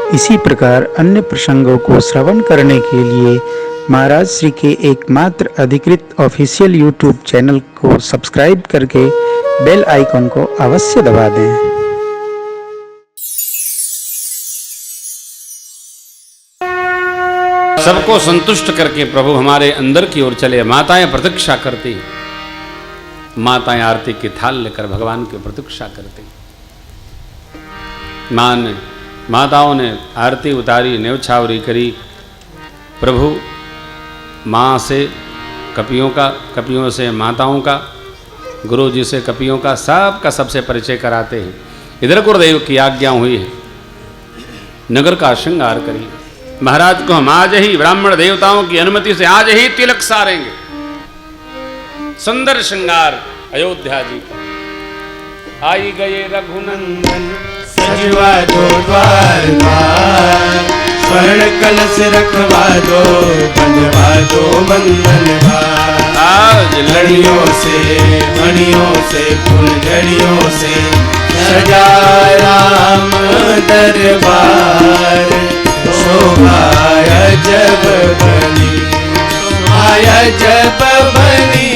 इसी प्रकार अन्य प्रसंगों को श्रवण करने के लिए महाराज श्री के एकमात्र अधिकृत ऑफिशियल यूट्यूब चैनल को सब्सक्राइब करके बेल आइकन को अवश्य दबा दें। सबको संतुष्ट करके प्रभु हमारे अंदर की ओर चले। माताएं प्रतीक्षा करती, माताएं आरती की थाल लेकर भगवान की प्रतीक्षा करती। माताओं ने आरती उतारी, न्यौछावरी करी। प्रभु माँ से कपियों का, कपियों से माताओं का, गुरु जी से कपियों का, सबका सबसे परिचय कराते हैं। इधर गुरुदेव की आज्ञा हुई है, नगर का श्रृंगार करिए। महाराज को हम आज ही ब्राह्मण देवताओं की अनुमति से आज ही तिलक सारेंगे। सुंदर श्रृंगार अयोध्या जी का। आई गए रघुनंदन सजवा दो द्वार द्वार, स्वर्ण कलश रखवा दो, बंधवा दो बंधन भार। आज लड़ियों से मणियों से फुलझड़ियों से सजा राम दरबार। शोभाया जब बनी, शोभाया जब बनी,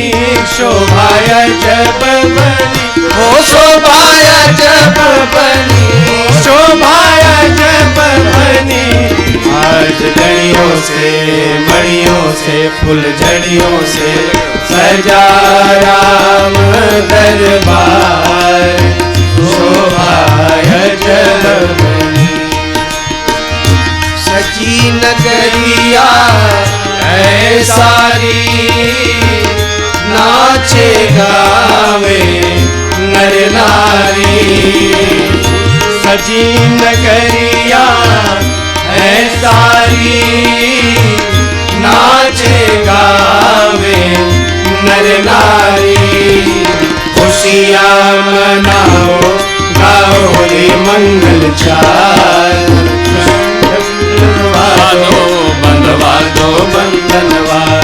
शोभाया जब बनी, ओ शोभाया जब बनी, शोभाया जब बनी। आज लड़ियों से मणियों से फुलझड़ियों से सजा राम दरबार। शोभाया जब बनी, सजी नगरिया है सारी, नाचे गावे नर नारी। सजी नगरिया है सारी, नाचे गावे नर नारी। खुशियाँ मनाओ गाओ रे मंगल चार। बंधवा दो बंधनवार।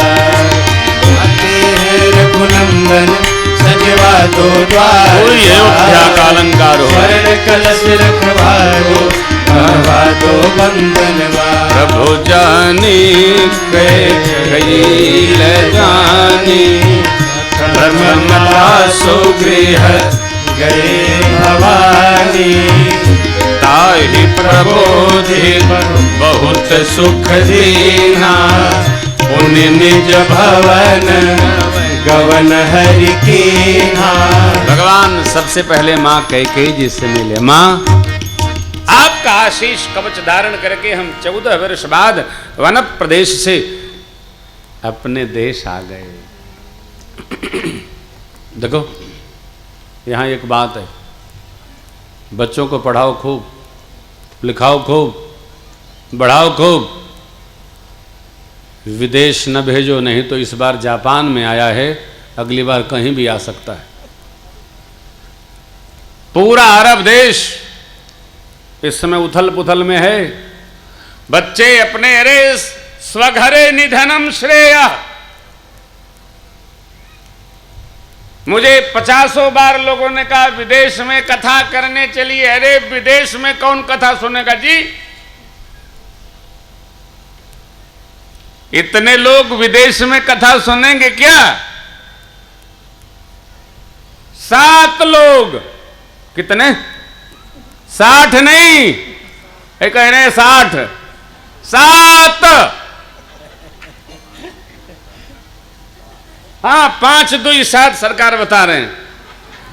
आते हैं रघुनंदन सजवा दो द्वार। अयोध्या का अलंकार हो। स्वर्ण कलश रखवा दो, बंधवा दो बंधनवार। प्रभु जानी कैल जानी, ब्रह्मला सुगृह गए भवानी। ताहि प्रबोधि बहुत सुख दीना, पुण्य निज भवन गवन हरि कीन्हा। भगवान सबसे पहले माँ कैकेयी जी से मिले। माँ, आपका आशीष कवच धारण करके हम 14 वर्ष बाद वन प्रदेश से अपने देश आ गए। देखो, यहाँ एक बात है, बच्चों को पढ़ाओ खूब, लिखाओ खूब, बढ़ाओ खूब, विदेश न भेजो, नहीं तो इस बार जापान में आया है, अगली बार कहीं भी आ सकता है। पूरा अरब देश इस समय उथल पुथल में है। बच्चे अपने अरे स्वघरे निधनम श्रेय। मुझे 50 बार लोगों ने कहा विदेश में कथा करने चलिए। अरे विदेश में कौन कथा सुनेगा जी? इतने लोग विदेश में कथा सुनेंगे क्या? 7 लोग। कितने? 60 नहीं, ये कह रहे हैं 60। 7। हाँ, 5 2 7 सरकार बता रहे हैं।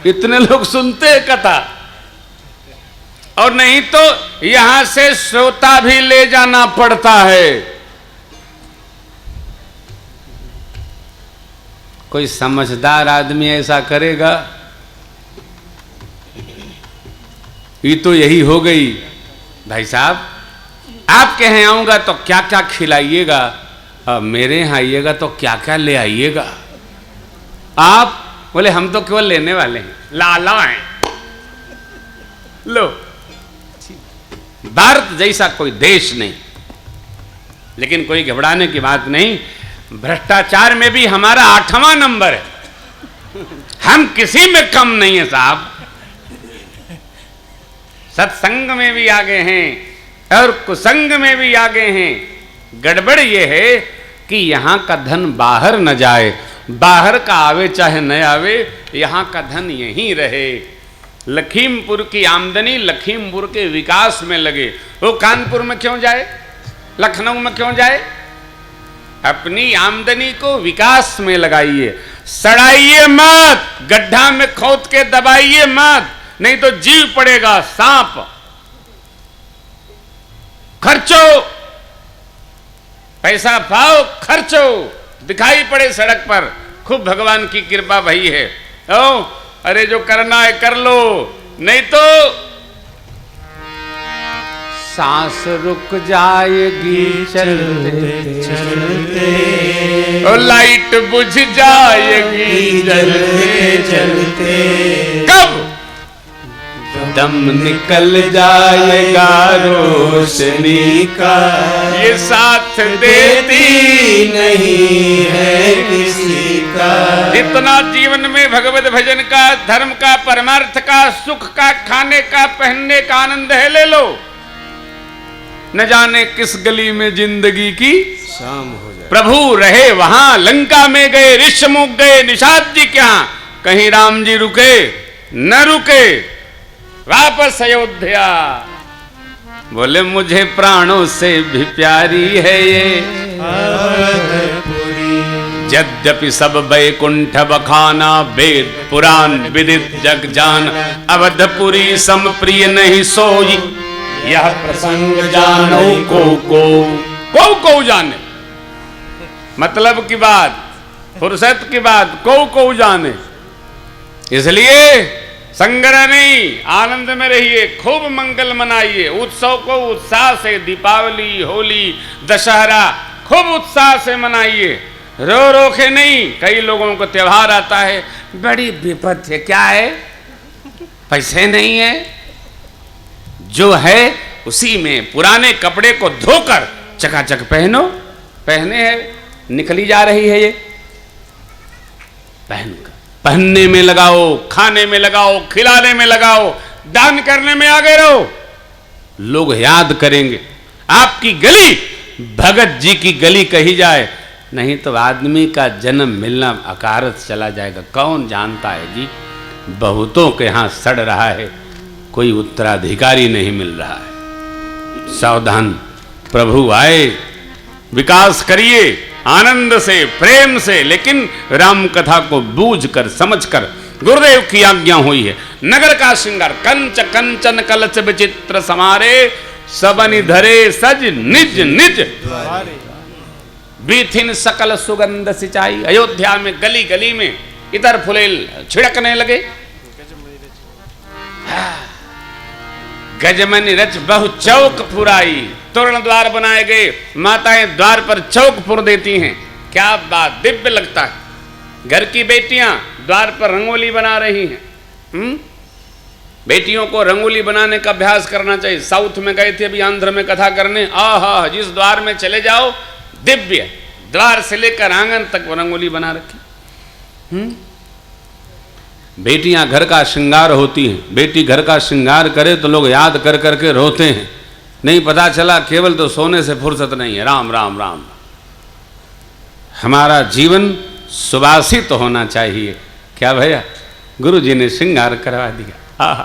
इतने लोग सुनते हैं कथा। और नहीं तो यहां से श्रोता भी ले जाना पड़ता है। कोई समझदार आदमी ऐसा करेगा? ये तो यही हो गई। भाई साहब, आपके यहाँ आऊंगा तो क्या क्या खिलाइएगा, मेरे यहाँ आइएगा तो क्या क्या ले आइएगा। आप बोले हम तो केवल लेने वाले हैं, लाला हैं। लो, भारत जैसा कोई देश नहीं। लेकिन कोई घबराने की बात नहीं, भ्रष्टाचार में भी हमारा 8वां नंबर है। हम किसी में कम नहीं है साहब। सत्संग में भी आगे हैं, और कुसंग में भी आगे हैं। गड़बड़ ये है कि यहाँ का धन बाहर न जाए, बाहर का आवे चाहे न आवे, यहाँ का धन यहीं रहे। लखीमपुर की आमदनी लखीमपुर के विकास में लगे। वो कानपुर में क्यों जाए, लखनऊ में क्यों जाए? अपनी आमदनी को विकास में लगाइए, सड़ाइए मत, गड्ढा में खोद के दबाइए मत, नहीं तो जीव पड़ेगा सांप। खर्चो, पैसा पाओ, खर्चो, दिखाई पड़े सड़क पर, खूब भगवान की कृपा भई है। ओ अरे जो करना है कर लो, नहीं तो सांस रुक जाएगी चलते चलते, और लाइट बुझ जाएगी जलते चलते। कब दम निकल जाएगा रोशनी का, ये साथ देती नहीं है किसी का। जितना जीवन में भगवत भजन का, धर्म का, परमार्थ का, सुख का, खाने का, पहनने का आनंद है, ले लो। न जाने किस गली में जिंदगी की शाम हो जाए। प्रभु रहे वहां, लंका में गए, ऋषमुख गए, निषाद जी के यहाँ, कहीं राम जी रुके न रुके, वापस अयोध्या। बोले मुझे प्राणों से भी प्यारी है ये यद्यपि सब बैकुंठ बखाना, वेद पुराण विदित जग जान, अवधपुरी सम प्रिय नहीं सोई, यह प्रसंग जानो को जाने। मतलब की बात, फुर्सत की बात को जाने। इसलिए संग्रह नहीं, आनंद में रहिए, खूब मंगल मनाइए, उत्सव को उत्साह से, दीपावली, होली, दशहरा खूब उत्साह से मनाइए, रो रो के नहीं। कई लोगों को त्योहार आता है, बड़ी विपद है, क्या है? पैसे नहीं है, जो है उसी में पुराने कपड़े को धोकर चकाचक पहनो। पहने है, निकली जा रही है ये, पहनकर पहनने में लगाओ, खाने में लगाओ, खिलाने में लगाओ, दान करने में आगे रहो। लोग याद करेंगे। आपकी गली भगत जी की गली कही जाए, नहीं तो आदमी का जन्म मिलना अकारत चला जाएगा। कौन जानता है जी, बहुतों के यहाँ सड़ रहा है, कोई उत्तराधिकारी नहीं मिल रहा है। सावधान, प्रभु आए, विकास करिए आनंद से, प्रेम से, लेकिन राम कथा को बूझकर समझकर। गुरुदेव की आज्ञा हुई है, नगर का श्रृंगार कंच कंचन कलच विचित्र समारे, सबनि धरे सज निज निज बीथिन सकल सुगंध सिंचाई। अयोध्या में गली गली में इतर फुलेल छिड़कने लगे। गजमनी रच बहु चौक पुराई, तोरण द्वार बनाए गए, माताएं द्वार पर चौक पुर देती हैं। क्या बात, दिव्य लगता है। घर की बेटियां द्वार पर रंगोली बना रही हैं। बेटियों को रंगोली बनाने का अभ्यास करना चाहिए। साउथ में गए थे अभी आंध्र में कथा करने, आहा, जिस द्वार में चले जाओ दिव्य, द्वार से लेकर आंगन तक वो रंगोली बना रखी। बेटियां घर का श्रृंगार होती हैं। बेटी घर का श्रृंगार करे तो लोग याद कर करके रोते हैं। नहीं पता चला केवल तो सोने से फुर्सत नहीं है। राम राम राम। हमारा जीवन सुवासित होना चाहिए। क्या भैया, गुरु जी ने श्रृंगार करवा दिया। आहा,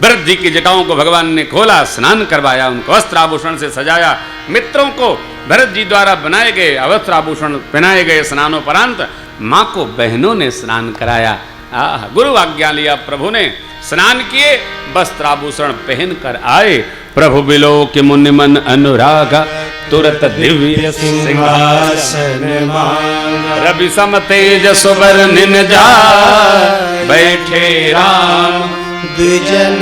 भरत जी की जटाओं को भगवान ने खोला, स्नान करवाया, उनको वस्त्र आभूषण से सजाया। मित्रों को भरत जी द्वारा बनाए गए वस्त्र आभूषण पहनाए गए। स्नानोपरांत माँ को बहनों ने स्नान कराया। गुरु आज्ञा लिया, प्रभु ने स्नान किए, वस्त्राभूषण पहन कर आए। प्रभु बिलो के मुनि मन अनुरागा, तुरत दिव्य सिंहासन रवि सम तेज सुबर निन जा, बैठे राम द्विजन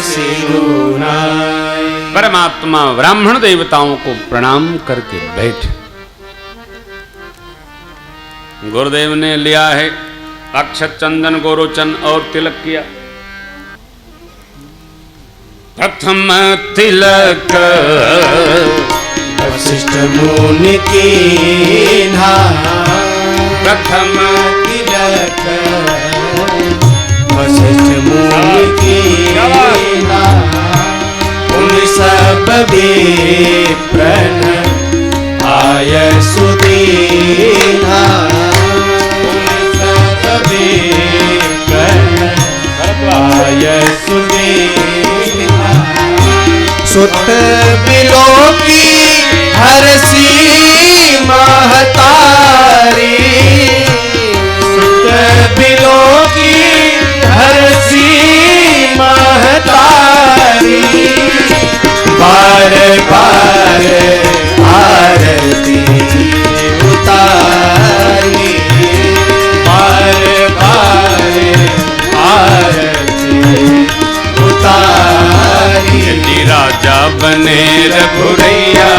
सिरुनाय। परमात्मा ब्राह्मण देवताओं को प्रणाम करके बैठे। गुरुदेव ने लिया है अक्षत चंदन गोरोचन और तिलक किया। प्रथम तिलक वशिष्ठ मुनि की ना, प्रथम तिलक वशिष्ठ मुनि की ना, उन सब विप्रन आय सुदीना सब विप्रन आय सुदीना सुत बिलो की हरसी महतारी सुत बिलो की हरसी महतारी बार बार आरती उतारी बार बार आरती उतारी राजा बने रघुरैया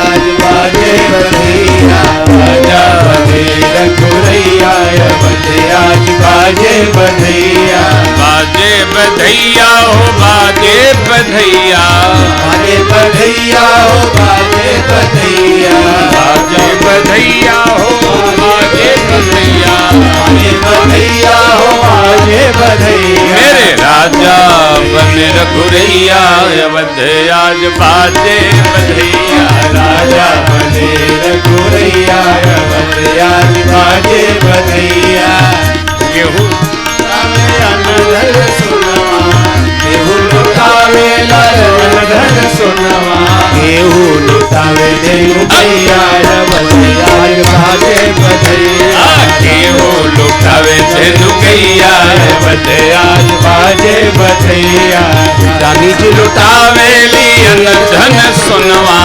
आज बाजे बधैया राजा बने रघुरैया आज बाजे बधैया बाजे बधैया हो बाजे बधैया बाजे बधैया हो बाजे बधैया बाजे बधैया हो बाजे बधैया बाजे बधैया हो बाजे बधैया मेरे राजा बने रघुरैया अवध आज बाजे बधैया राजा बने रघुरैया आज बाजे बधैया गेहूं अनधन सुनवा गेहूं लुटावे लाल अनधन सुनवा गेहूं लुटावे देनु भैया आज बाजे बधैया गेहूं लुटावे तेनु गैया बध आज बाजे बधैया रानी जी लुटावे लियन धन सुनवा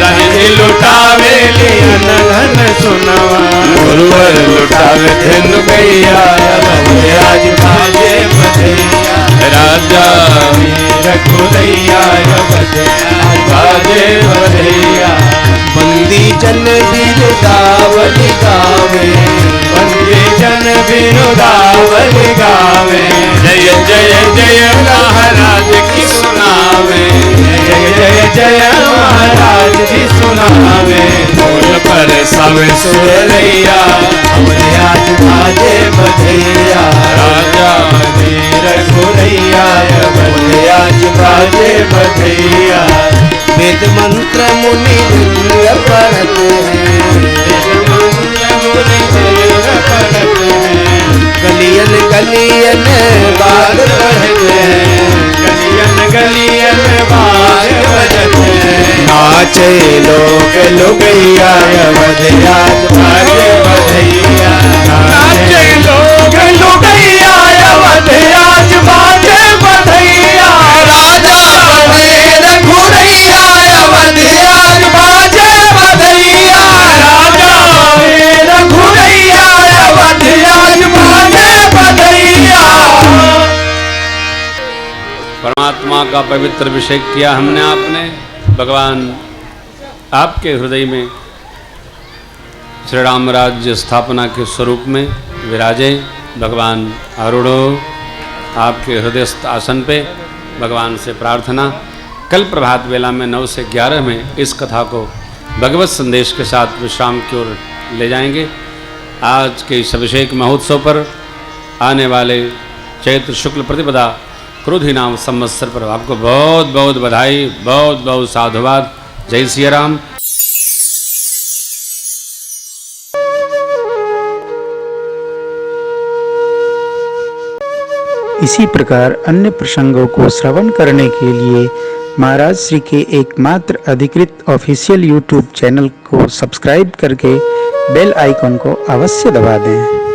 रानी जी लुटावे लियन धन सुनवा गुरुवर लुटावे तेनु गैया आज बाजे बधैया राजा रघुरैया बाजे बधैया बंदी जन बिरुदावली गावे बंदी जन बिरुदावली गावे जय जय जय महाराज की सुनावे जय जय जय महाराज जी सुनावे बोल पर सब सुरैया हमने आज बाजे बधैया राजा रघुरैया हमने आज बाजे बधैया वेद मंत्र मुनि पढ़त हैं गलियन गलियन बाग पढ़ते हैं गलियन गलियन बाग बजते हैं नाचे लोग लुगैया बधैया बाजे बधैया नाचे लोग लुगैया बधैया बाजे बधैया राजा बने रघुरैया बधैया बाजे बधैया राजा बने रघुरैया बधैया बाजे बधैया। परमात्मा का पवित्र अभिषेक किया हमने आपने भगवान आपके हृदय में श्री राम राज्य स्थापना के स्वरूप में विराजे भगवान आरूढ़ो आपके हृदयस्थ आसन पे भगवान से प्रार्थना कल प्रभात वेला में 9 से 11 में इस कथा को भगवत संदेश के साथ विश्राम की ओर ले जाएंगे। आज के इस अभिषेक महोत्सव पर आने वाले चैत्र शुक्ल प्रतिपदा क्रोधी नाम संवत्सर पर आपको बहुत बहुत बधाई, बहुत बहुत साधुवाद। जय सिया राम। इसी प्रकार अन्य प्रसंगों को श्रवण करने के लिए महाराज श्री के एकमात्र अधिकृत ऑफिशियल यूट्यूब चैनल को सब्सक्राइब करके बेल आइकन को अवश्य दबा दें।